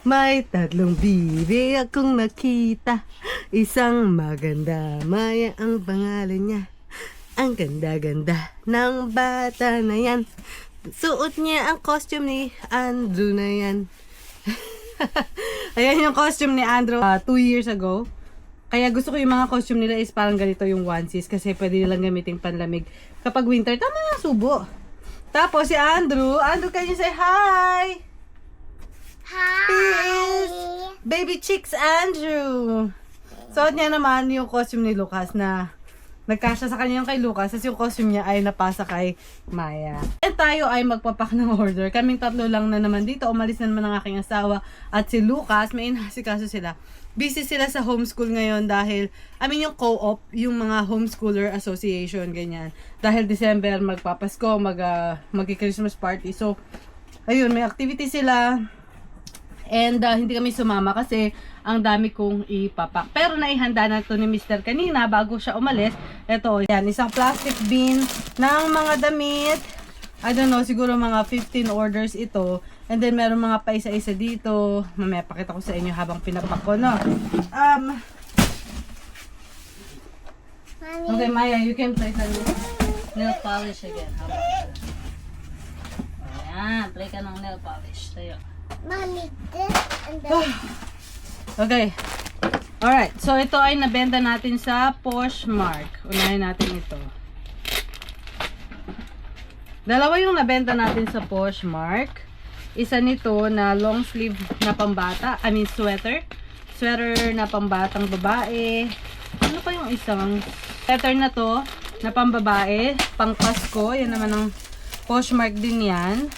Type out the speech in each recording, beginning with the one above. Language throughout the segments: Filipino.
May tatlong bibi akong nakita. Isang maganda, Maya ang pangalan niya. Ang ganda-ganda ng bata na yan. Suot niya ang costume ni Andrew na yan. Ayan yung costume ni Andrew 2 years ago. Kaya gusto ko yung mga costume nila is parang ganito yung onesies kasi pwede nilang gamitin panlamig kapag winter. Tama na, subo. Tapos si Andrew, can you say hi? Hi! He is Baby Chicks Andrew. Suot niya naman yung costume ni Lucas na nagkasya sa kanya yung kay Lucas kasi yung costume niya ay napasa kay Maya. And tayo ay magpapak ng order. Kaming tatlo lang na naman dito. Umalis na naman ang aking asawa at si Lucas. May inasikaso sila. Busy sila sa homeschool ngayon dahil, yung co-op, yung mga homeschooler association, ganyan. Dahil December, magpapasko, mag-Christmas party. So, ayun, may activity sila. And hindi kami sumama kasi ang dami kong ipapak. Pero naihanda na ito ni Mr. kanina bago siya umalis. Ito, yan, isang plastic bin ng mga damit. I don't know, siguro mga 15 orders ito. And then meron mga paisa-isa dito. Mamaya pakita ko sa inyo habang pinapak ko, no? Okay, Maya, you can play the nail polish again. How about that? Ayan, play ka ng nail polish. Tayo. Mommy, this and this. Okay. Alright. So, ito ay nabenta natin sa Poshmark. Unahin natin ito. Dalawa yung nabenta natin sa Poshmark. Isa nito na long sleeve na pambata. Sweater. Sweater na pambatang babae. Ano pa yung isang? Sweater na to na pambabae. Pang Pasko. Yan naman ang Poshmark din yan.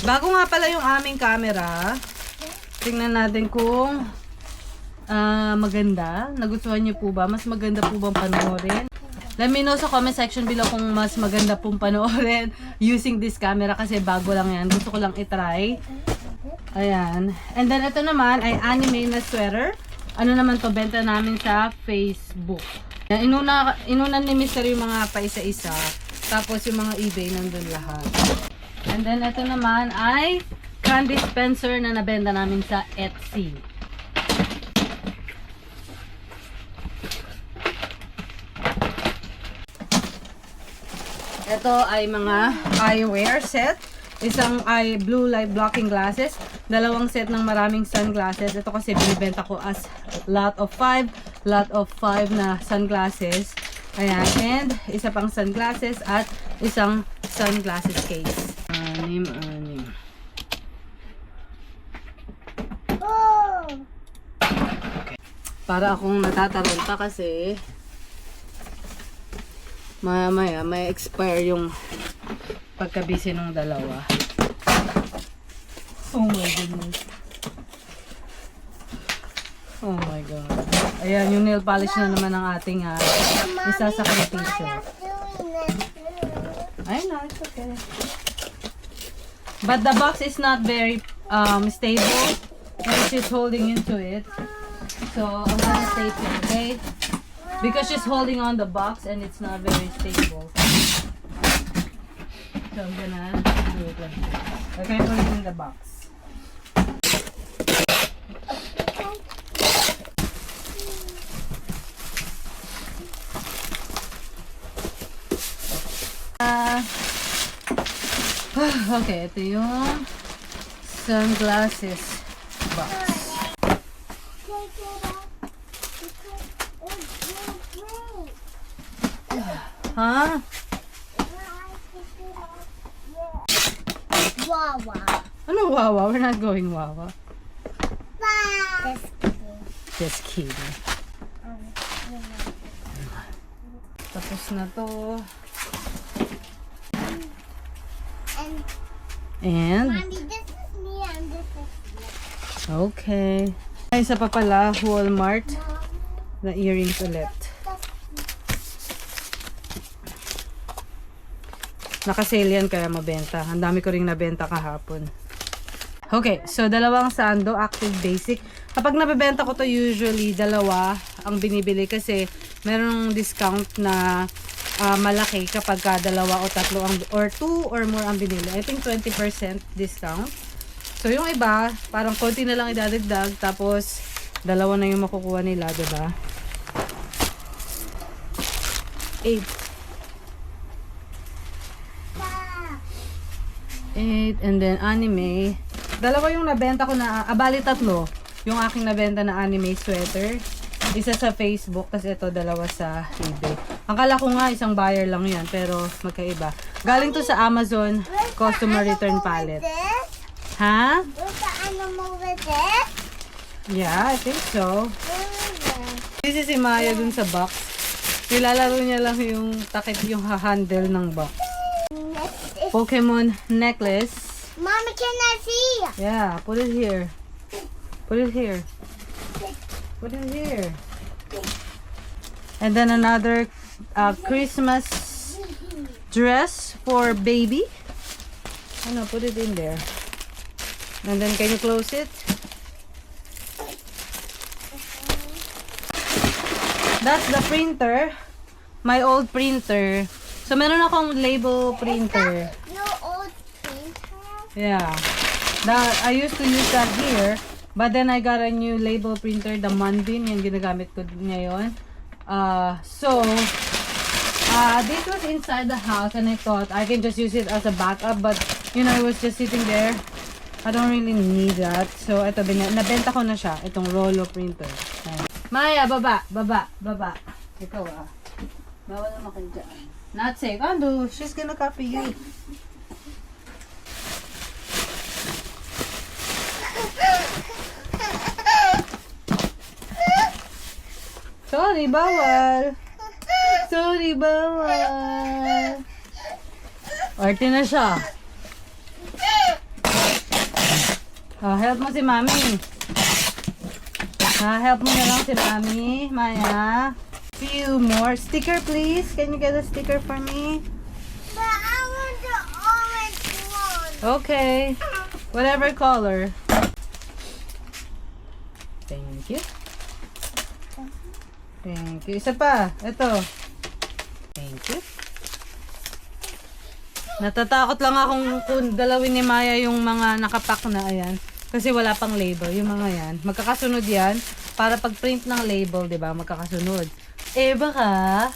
Bago nga pala yung aming camera, tingnan natin kung maganda. Nagustuhan niyo po ba? Mas maganda po bang panoorin? Let me know sa comment section below kung mas maganda pong panoorin using this camera kasi bago lang yan. Gusto ko lang itry. Ayan. And then ito naman ay anime na sweater. Ano naman to? Benta namin sa Facebook. Inuna ni Mr. yung mga paisa-isa. Tapos yung mga eBay nandun lahat. And then, ito naman ay candy dispenser na nabenta namin sa Etsy. Ito ay mga eyewear set. Isang ay blue light blocking glasses. Dalawang set ng maraming sunglasses. Ito kasi binibenta ko as lot of 5 na sunglasses. Ayan. And isa pang sunglasses at isang sunglasses case. Anim. Oh! Okay. Para akong natataranta kasi maya may expire yung pagkabisi ng dalawa. Oh my goodness. Oh my god. Ayan, yung nail polish na naman ng ating isasakripisyo. Ay, no, it's okay. But the box is not very stable when she's holding into it. So I'm gonna tape it, okay? Because she's holding on the box and it's not very stable. So I'm gonna do it like this. Okay, put it in the box. Okay, ito yung sunglasses box. Take it out because it's great. Huh? Wawa. Ano wawa? We're not going wawa. Bye. Just kidding. Tapos na to. And Mommy, this is me and this is me. okay. Ay, isa pa pala, Walmart na earrings ulit. Naka-sale yan kaya mabenta. Ang dami ko ring nabenta kahapon. Okay, so dalawang sando, active basic. Kapag nabebenta ko to usually, dalawa ang binibili kasi merong discount na malaki kapag ka dalawa o tatlo ang, or 2 or more ang binili. I think 20% discount. So yung iba, parang konti na lang idadagdag, tapos dalawa na yung makukuha nila, diba? 8 and then anime. Dalawa yung nabenta ko na, bali tatlo. Yung aking nabenta na anime sweater. Isa sa Facebook, tapos ito dalawa sa eBay. Akala ko nga isang buyer lang yan, pero magkaiba. Galing to sa Amazon customer return palette. Ha? There's the animal with it. Yeah, I think so. Where is it? This is si Maya dun sa box. Nilalaro niya lang yung takip yung handle ng box. Pokemon necklace. Mommy, can I see? Yeah, put it here. Put it here. Put it here. And then another Christmas dress for baby. Ano, put it in there. And then can you close it? That's the printer. My old printer. So meron akong label printer. Your old printer? Yeah. I used to use that here. But then I got a new label printer, the Mandin, yung ginagamit ko ngayon. This was inside the house and I thought I can just use it as a backup, but you know, it was just sitting there. I don't really need that. So ito, nabenta ko na siya, itong Rollo printer. Ayan. Maya, baba. Ikaw bawal naman kayo dyan. Not safe. Ando, she's gonna copy you. Sorry, bawal. Sorry, bawal. Arte na siya. Help mo si Mami. Help mo na lang si Mami, Maya. Few more. Sticker, please. Can you get a sticker for me? But I want the orange one. Okay. Whatever color. Thank you. Thank you. Isa pa. Ito. Thank you. Natatakot lang akong kung dalawin ni Maya yung mga nakapack na ayan. Kasi wala pang label. Yung mga yan. Magkakasunod yan. Para pag print ng label, di ba? Magkakasunod. Eh baka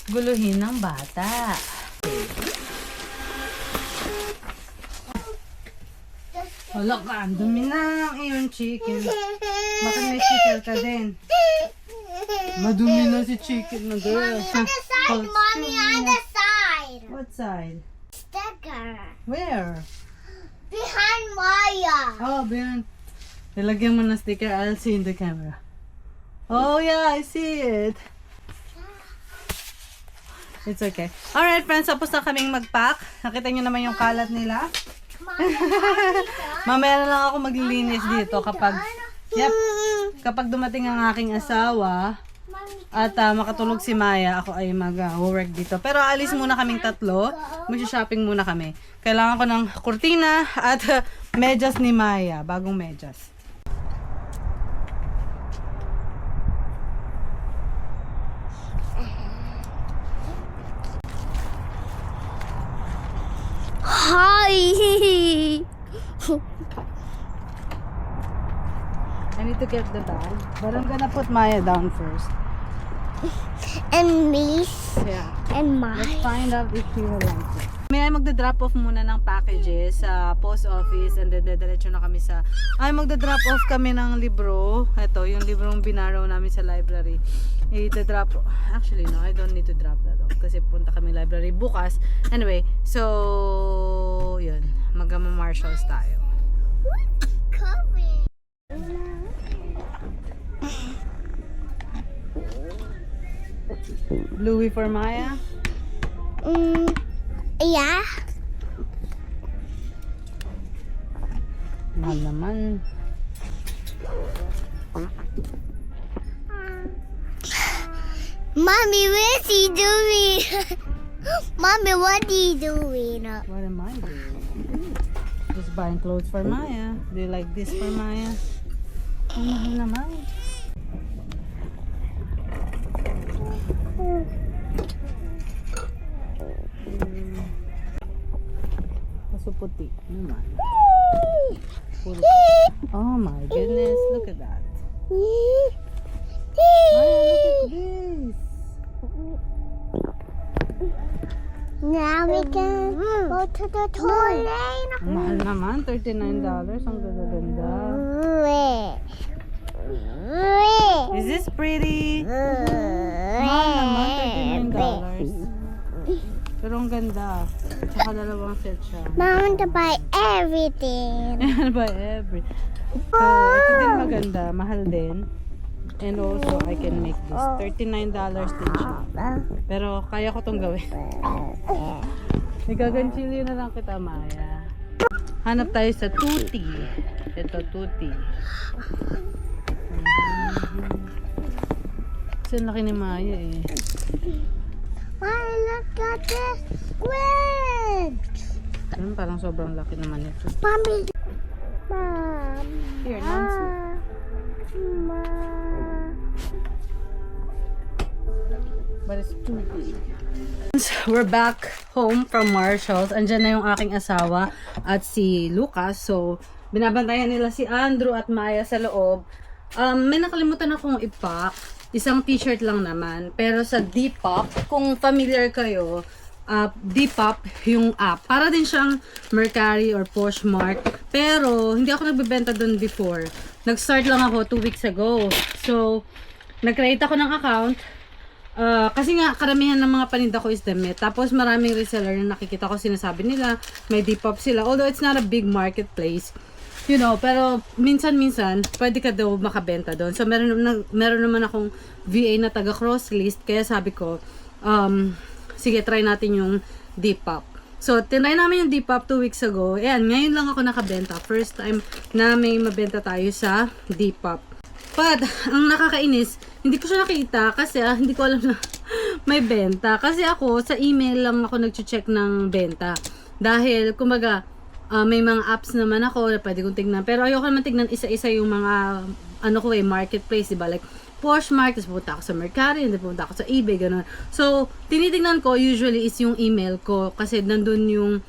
guluhin ng bata. Wala ka. Ang dumi na ang iyong chicken. Bakit may chicken ka din? Madumi na si chicken na girl. Mommy, on the side. What side? Sticker. Where? Behind Maya. Oh, behind. Nilagyan mo ng sticker. I'll see in the camera. Oh yeah, I see it. It's okay. Alright friends, tapos na kaming mag-pack. Nakita nyo naman yung kalat nila. Mamaya na lang ako maglilinis dito kapag kapag dumating ang aking asawa at makatulog si Maya, ako ay mag-work dito. Pero alis muna kaming tatlo. Mag-shopping muna kami. Kailangan ko ng kurtina at medyas ni Maya. Bagong medyas. Hi. I need to get the bag. But I'm gonna put Maya down first. And me. Yeah. And Let's mine. find out if he will like it. May ay magda-drop off muna ng packages sa post office and then diretso na kami sa magda-drop off kami ng libro. Ito, yung librong binaraw namin sa library. I-drop. Actually, no, I don't need to drop that off kasi punta kami library bukas. Anyway, so yun, mag-Marshalls tayo. Coming. Louis for Maya. Yeah. Mahal naman. Mommy, what's he doing? Mommy, what are you doing? What am I doing? Just buying clothes for Maya. Do you like this for Maya? Ang mahal naman. So, puti naman. Puro. Oh my goodness, look at that. Maya, look at this. Now we can go to the toy. Ang mahal naman, $39. Ang ganda-ganda. Is this pretty? Mahal naman, $39. Pero ang ganda. Tsaka dalawang set siya. Mom to buy everything. Ano ba, every? So, ito din maganda. Mahal din. And also, I can make this. $39 din siya. Pero, kaya ko tong gawin. Igaganchilyo na lang kita, Maya. Hanap tayo sa tuti. Ito, tuti. Kasi ang laki ni Maya eh. Mom, look at this squid. Parang sobrang laki naman ito. Mommy. Mom. Here, Nancy. But it's too big. We're back home from Marshall's. Andyan na yung aking asawa at si Lucas. So, binabantayan nila si Andrew at Maya sa loob. May nakalimutan akong ipack. Isang t-shirt lang naman. Pero sa Depop, kung familiar kayo, Depop yung app. Para din siyang Mercari or Poshmark. Pero, hindi ako nagbebenta doon before. Nag-start lang ako 2 weeks ago. So, nag-create ako ng account. Kasi nga, karamihan ng mga paninda ko is damit. Tapos maraming reseller na nakikita ko sinasabi nila, may Depop sila. Although it's not a big marketplace, you know, pero minsan-minsan, pwede ka daw makabenta doon. So meron naman akong VA na taga Crosslist, kaya sabi ko, sige, try natin yung Depop. So, tinry namin yung Depop 2 weeks ago. Ayan, ngayon lang ako nakabenta. First time na may mabenta tayo sa Depop. But, ang nakakainis, hindi ko siya nakita kasi hindi ko alam na may benta. Kasi ako, sa email lang ako nag-check ng benta. Dahil, kumbaga, may mga apps naman ako na pwede kong tignan. Pero ayoko naman tignan isa-isa yung mga, marketplace, diba? Like, Poshmark, tapos pupunta ako sa Mercari, hindi pupunta ako sa eBay, gano'n. So, tinitignan ko usually is yung email ko kasi nandun yung,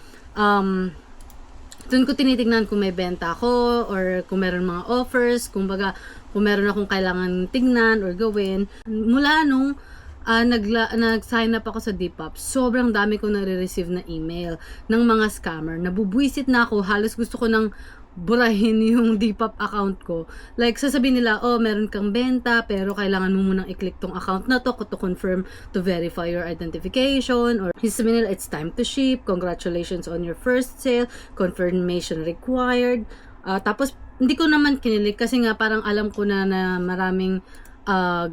doon ko tinitignan kung may benta ako or kung meron mga offers, kung meron akong kailangan tignan or gawin. Mula nung nag-sign up ako sa Depop, sobrang dami ko nare-receive na email ng mga scammer. Nabubwisit na ako, halos gusto ko nang burahin yung Depop account ko. Like, sasabihin nila, meron kang benta, pero kailangan mo munang i-click tong account na to confirm, to verify your identification, or sasabihin nila, it's time to ship, congratulations on your first sale, confirmation required. Tapos, hindi ko naman kinilig kasi nga parang alam ko na maraming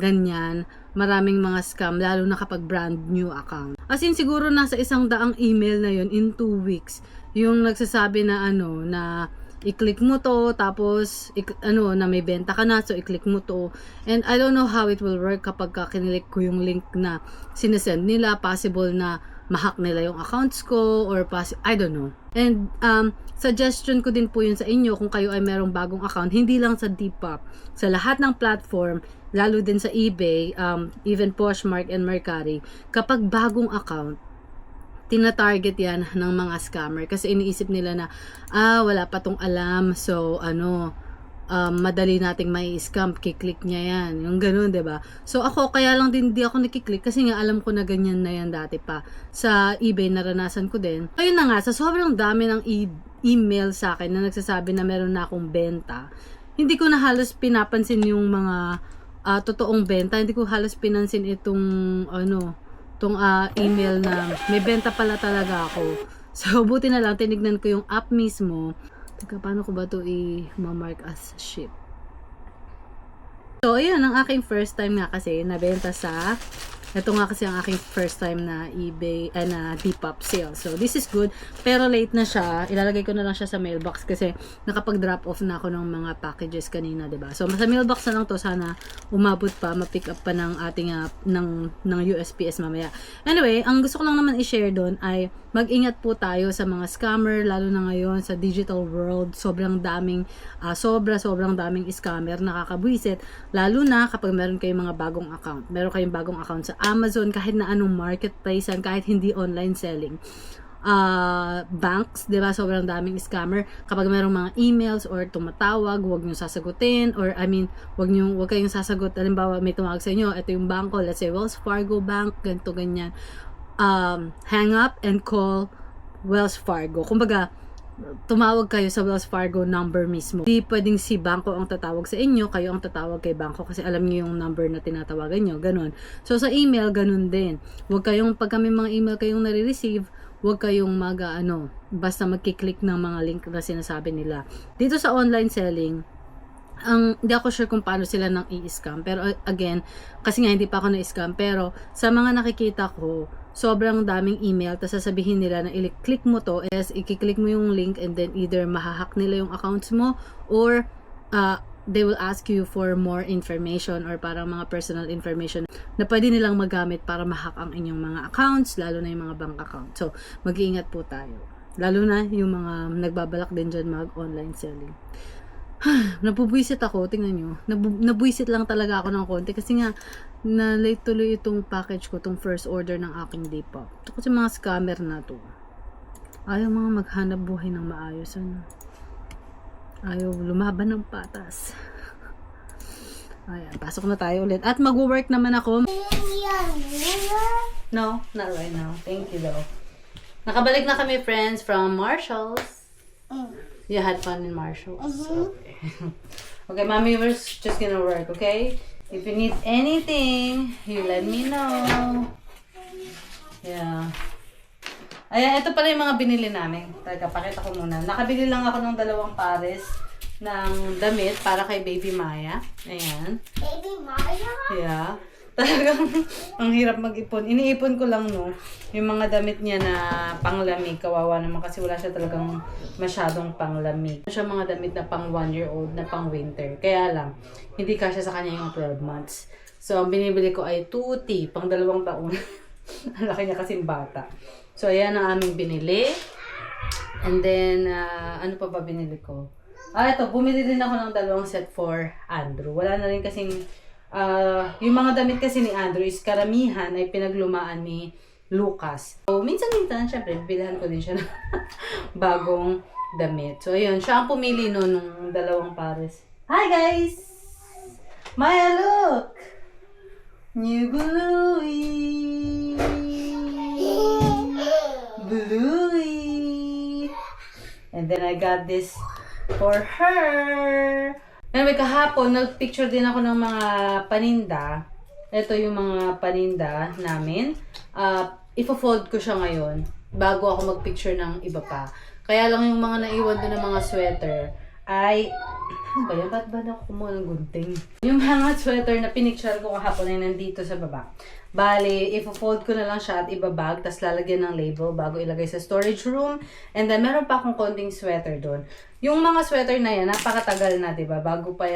ganyan, maraming mga scam, lalo na kapag brand new account. As in, siguro nasa 100 email na yun in 2 weeks. Yung nagsasabi na na i-click mo to, tapos na may benta ka na, so i-click mo to. And I don't know how it will work kapag kinilik ko yung link na sinesend nila. Possible na ma-hack nila yung accounts ko, or I don't know. And suggestion ko din po yun sa inyo kung kayo ay merong bagong account, hindi lang sa Depop, sa lahat ng platform, lalo din sa eBay, even Poshmark and Mercari, kapag bagong account, tina-target yan ng mga scammer kasi iniisip nila na wala pa tong alam, so madali nating may scam, kiklik niya yan, yung ganun, 'di ba? So ako kaya lang din di ako nakiklik kasi nga alam ko na ganyan na yan dati pa. Sa eBay naranasan ko din. Ayun na nga, sa sobrang dami ng email sa akin na nagsasabi na meron na akong benta, hindi ko na halos pinapansin yung mga totoong benta. Hindi ko halos pinansin itong email na may benta pala talaga ako. So, buti na lang, tinignan ko yung app mismo. Teka, paano ko ba ito i-mark as ship? So, ayun, ang aking first time nga kasi nabenta sa ito nga kasi ang aking first time na eBay, na Depop sale. So, this is good. Pero late na siya. Ilalagay ko na lang siya sa mailbox kasi nakapag-drop off na ako ng mga packages kanina, diba? So, sa mailbox na lang to. Sana umabot pa, ma-pick up pa ng ating, ng USPS mamaya. Anyway, ang gusto ko lang naman i-share doon ay mag-ingat po tayo sa mga scammer, lalo na ngayon sa digital world. Sobrang daming scammer, nakakabwisit. Lalo na kapag meron kayong mga bagong account. Meron kayong bagong account sa Amazon, kahit na anong marketplace, kahit hindi online selling. banks, 'di ba? Sobrang daming scammer. Kapag mayroong mga emails or tumatawag, huwag niyo sasagutin, or huwag kayong sasagot. Halimbawa, may tumawag sa inyo, ito yung bangko, let's say Wells Fargo Bank, ganito ganyan. Hang up and call Wells Fargo. Kumbaga, tumawag kayo sa Wells Fargo number mismo. Hindi pwedeng si bangko ang tatawag sa inyo, kayo ang tatawag kay bangko kasi alam niyo yung number na tinatawagan nyo. Ganun. So, sa email, ganun din. Huwag kayong, pag may mga email kayong nare-receive, huwag kayong basta magkiklik ng mga link na sinasabi nila. Dito sa online selling, hindi ako sure kung paano sila nang i-scam. Pero again, kasi nga hindi pa ako na-scam. Pero sa mga nakikita ko, sobrang daming email, tapos sasabihin nila na i-click mo to, i-click mo yung link, and then either mahahack nila yung accounts mo, or they will ask you for more information, or parang mga personal information na pwede nilang magamit para mahack ang inyong mga accounts, lalo na yung mga bank account. So, mag-iingat po tayo. Lalo na yung mga nagbabalak din dyan mag-online selling. Nabubwisit ako, tingnan nyo. Nabubwisit lang talaga ako ng konti kasi nga na-late tuloy itong package ko, itong first order ng aking Depop. Ito kasi mga scammer na to. Ayaw mga maghanap buhay ng maayos. Ayaw lumaban ng patas. Ayan, pasok na tayo ulit. At mag-work naman ako. No, not right now. Thank you though. Nakabalik na kami, friends, from Marshall's. You had fun in Marshall's? Okay. Okay, mommy, we're just gonna work, okay? If you need anything, you let me know. Yeah. Ayan, ito pala yung mga binili namin. Teka, pakita ko muna. Nakabili lang ako ng 2 pares ng damit para kay Baby Maya. Ayan. Baby Maya? Yeah. Talagang ang hirap mag-ipon. Iniipon ko lang, no, yung mga damit niya na panglamig. Kawawa naman kasi wala siya talagang masyadong panglamig. Siya mga damit na pang 1-year-old na pang winter. Kaya lang, hindi kasya sa kanya yung 12 months. So, ang binibili ko ay 2T, pang 2 taon. Ang laki niya kasing bata. So, ayan ang aming binili. And then, ano pa ba binili ko? Ito, bumili din ako ng 2 set for Andrew. Wala na rin kasing yung mga damit kasi ni Andrew is karamihan ay pinaglumaan ni Lucas. So, minsan-minsan, syempre, bibilhan ko din siya ng bagong damit. So, ayun, siya ang pumili nung 2 pares. Hi, guys! Maya, look! New Bluey! Bluey! And then I got this for her! Anyway, kahapon, nag-picture din ako ng mga paninda. Ito yung mga paninda namin. Ipo-fold ko siya ngayon bago ako mag-picture ng iba pa. Kaya lang yung mga naiwan doon ng mga sweater ay... Ano ba yan? Ba't ba ako kumuha ng gunting? Yung mga sweater na pinicture ko kahapon ay nandito sa baba. Bale, ipo-fold ko na lang siya at ibabag, tas lalagyan ng label bago ilagay sa storage room. And then, meron pa akong konting sweater doon. Yung mga sweater na yan, napakatagal na, diba? Bago pa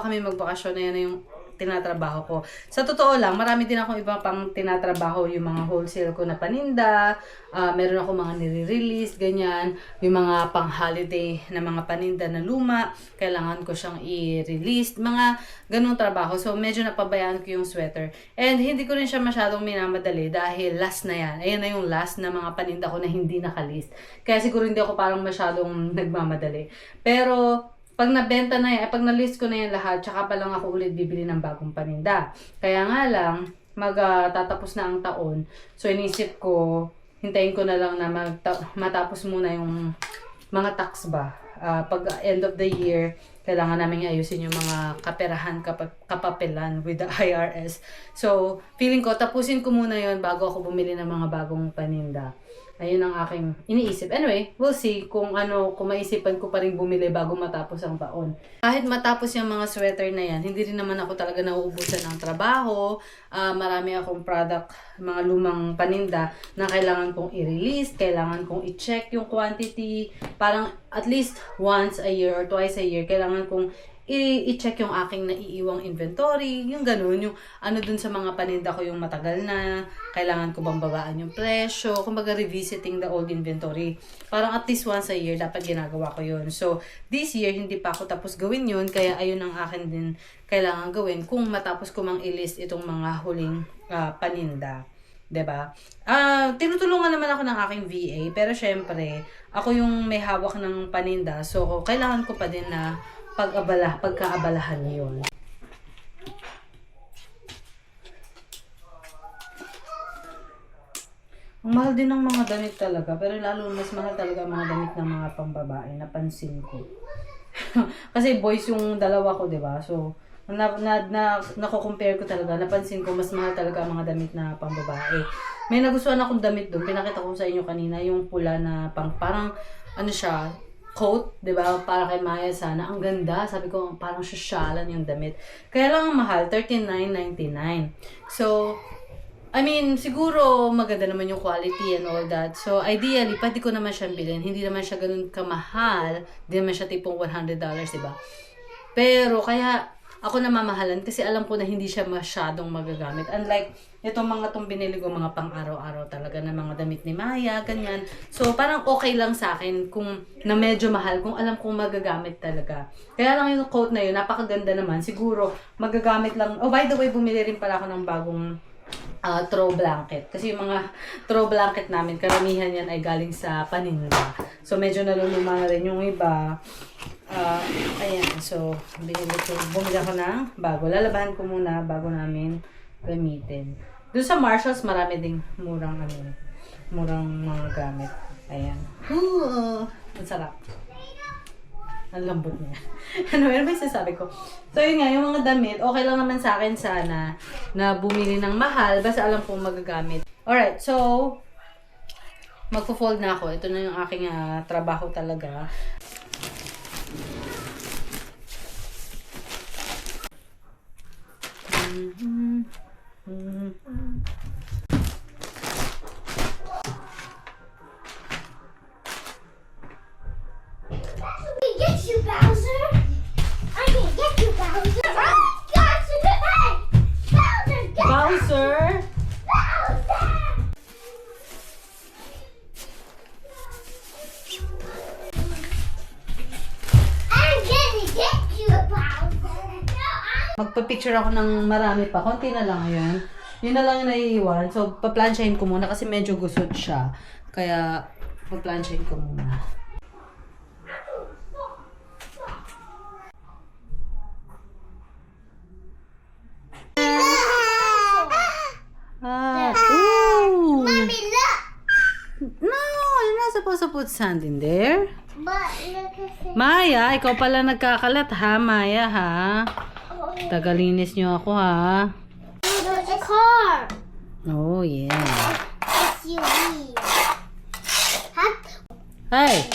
kami magbakasyon na yan na yung tinatrabaho ko. Sa totoo lang, marami din akong iba pang tinatrabaho, yung mga wholesale ko na paninda, meron ako mga nire-release, ganyan, yung mga pang-holiday na mga paninda na luma, kailangan ko siyang i-release, mga ganung trabaho. So, medyo napabayaan ko yung sweater. And hindi ko rin siya masyadong minamadali dahil last na yan. Ayan na yung last na mga paninda ko na hindi nakalist. Kaya siguro hindi ako parang masyadong nagmamadali. Pero, pag nabenta na yan, pag na-list ko na yan lahat, tsaka pa lang ako ulit bibili ng bagong paninda. Kaya nga lang, tatapos na ang taon. So, inisip ko, hintayin ko na lang na matapos muna yung mga tax ba. Pag end of the year, kailangan namin ayusin yung mga kaperahan, kapapelan with the IRS. So, feeling ko, tapusin ko muna yon bago ako bumili ng mga bagong paninda. Ayun ang aking iniisip. Anyway, we'll see kung maisipan ko pa rin bumili bago matapos ang taon. Kahit matapos yung mga sweater na yan, hindi rin naman ako talaga nauubusan ng trabaho. Marami akong product, mga lumang paninda na kailangan kong i-release, kailangan kong i-check yung quantity. Parang at least once a year or twice a year, kailangan kong i-check yung aking naiiwang inventory, yung ganun, yung ano dun sa mga paninda ko yung matagal na, kailangan ko bang babaan yung presyo, kumbaga revisiting the old inventory. Parang at least once a year, dapat ginagawa ko yun. So, this year, hindi pa ako tapos gawin yun, kaya ayun ang akin din kailangan gawin kung matapos ko mang i-list itong mga huling paninda. 'Diba? Tinutulungan naman ako ng aking VA, pero syempre, ako yung may hawak ng paninda, so kailangan ko pa din na pagkaabalahan yun. Ang mahal din ng mga damit talaga, pero lalo mas mahal talaga ang mga damit ng mga pambabae, napansin ko. Kasi boys yung dalawa ko, 'di ba? So, nako-compare ko talaga, napansin ko mas mahal talaga ang mga damit na pambabae. May nagustuhan akong damit doon, pinakita ko sa inyo kanina, yung pula na parang ano siya, coat, 'di ba? Para kay Maya sana. Ang ganda, sabi ko parang sosyalan yung damit. Kaya lang ang mahal, $39.99. So, I mean, siguro maganda naman yung quality and all that. So, ideally, pwede ko naman siyang bilhin. Hindi naman siya ganun kamahal. Hindi naman siya tipong $100, diba? Pero, kaya ako namamahalan kasi alam ko na hindi siya masyadong magagamit. Unlike, itong mga itong binili ko, mga pang-araw-araw talaga na mga damit ni Maya, ganyan. So, parang okay lang sa akin kung na medyo mahal, kung alam kong magagamit talaga. Kaya lang yung coat na yun, napakaganda naman. Siguro, magagamit lang. Oh, by the way, bumili rin pala ako ng bagong throw blanket. Kasi yung mga throw blanket namin, karamihan yan ay galing sa paninda. So, medyo naluluma na rin yung iba. Ayan. So, bumili ako ng bago. Lalabahan ko muna bago namin gamitin. Doon sa Marshalls, marami ding murang mga gamit. Ayan. Ang sarap. Ang lambot niya. Ano ba yung sasabi ko? So, yun nga, yung mga damit, okay lang naman sa akin sana na bumili ng mahal, basta alam kong magagamit. Alright, so, magpo-fold na ako. Ito na yung aking trabaho talaga. Get you, Bowser! I can get you, Bowser! I got you! Hey! Bowser, get Bowser! Bowser! I'm gonna get you, Bowser! No, Magpa-picture ako ng marami pa. Konti na lang yun. Yun na lang yung naiiwan. So, paplansyahin ko muna kasi medyo gusot siya. Kaya, paplansyahin ko muna. Ooh! Mommy, look! No, you're not supposed to put sand in there. But look at it. Maya, ikaw pala nagkakalat ha, Maya ha. Tagalinis niyo ako ha. There's a car. Oh yeah. SUV. Hey!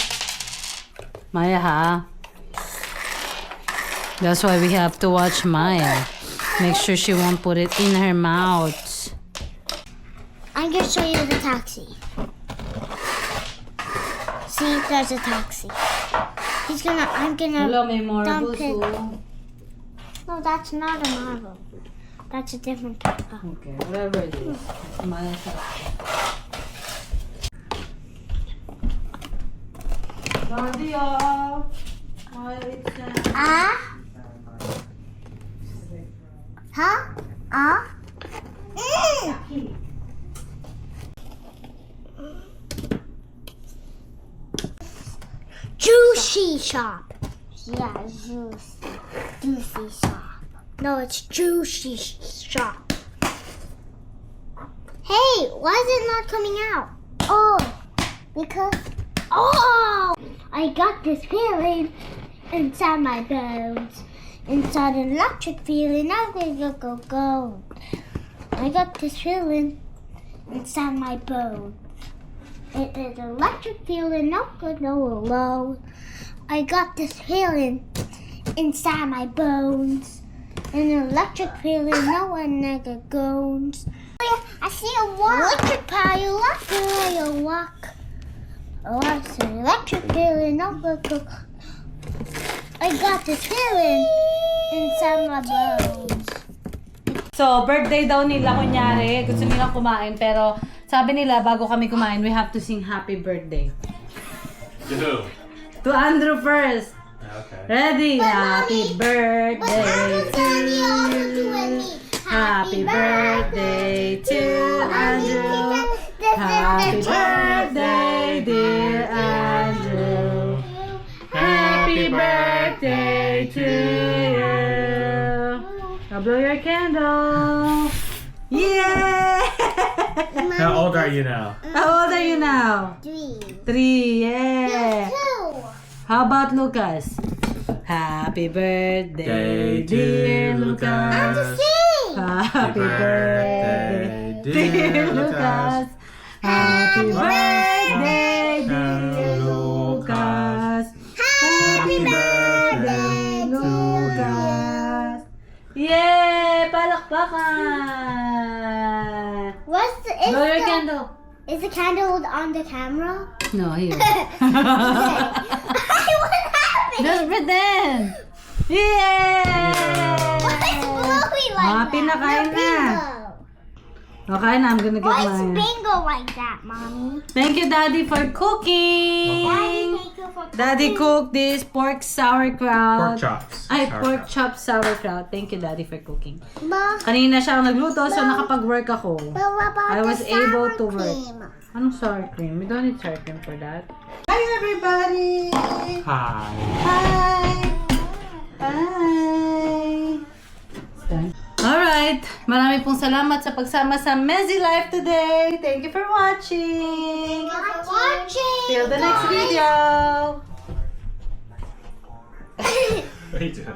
Maya ha. That's why we have to watch Maya. Make sure she won't put it in her mouth. I'm gonna show you the taxi. See, there's a taxi. I'm gonna Hello, may dump marbles. it. Oh. No, that's not a marble. That's a different type. Okay, whatever it is. Maya sa. Daddy, Maya, it's Huh? Juicy shop. Yeah, juicy shop. No, it's juicy shop. Hey, why is it not coming out? Oh, I got this feeling inside my bones. Inside an electric feeling, I'm gonna go. I got this feeling inside my bones. It is an electric feeling, not gonna go alone. I got this feeling inside my bones. An electric feeling, no one never goes. I see a walk. Electric power, walk. Oh, I see an electric feeling, no one go. I got this feeling inside my bones. So, birthday daw nila, kunyari. Gusto nila kumain, pero sabi nila, bago kami kumain, we have to sing happy birthday. To who? To Andrew first. Okay. Ready? But Happy Mommy- birthday But Uncle to Sandy also you. doing me. Happy birthday to Andrew. Happy birthday, dear Andrew. Happy birthday to you. Now blow your candle. Yay! How old are you now? How old are you now? 3. 3, yeah. 2. How about Lucas? Happy birthday, dear Lucas. Happy birthday, dear Lucas. Happy birthday, dear Lucas. Happy birthday, Lucas. Yay! Palakpakan! What's the, Blow your candle. is the candle on the camera? No, here. What happened? Just pretend. Yay! Why is blowing like Happy na that? kain No, na. bingo. Okay na, I'm gonna get Why is mine. bingo like that, Mommy? Thank you, Daddy, for cooking. Daddy, thank you for Daddy cooked this pork sauerkraut. Pork chops. Ay, Sauerkraut. pork chop sauerkraut. Thank you, Daddy, for cooking. Ma, Kanina siya ang nagluto, so nakapag-work ako. but what about I was the able sour to work. cream? Anong sour cream? We don't need sour cream for that. Hi, everybody! Hi. Hi! Hi! Alright, marami pong salamat sa pagsama sa Mezzy Life today. Thank you for watching. Thank you for watching. Till the next video. What are you doing?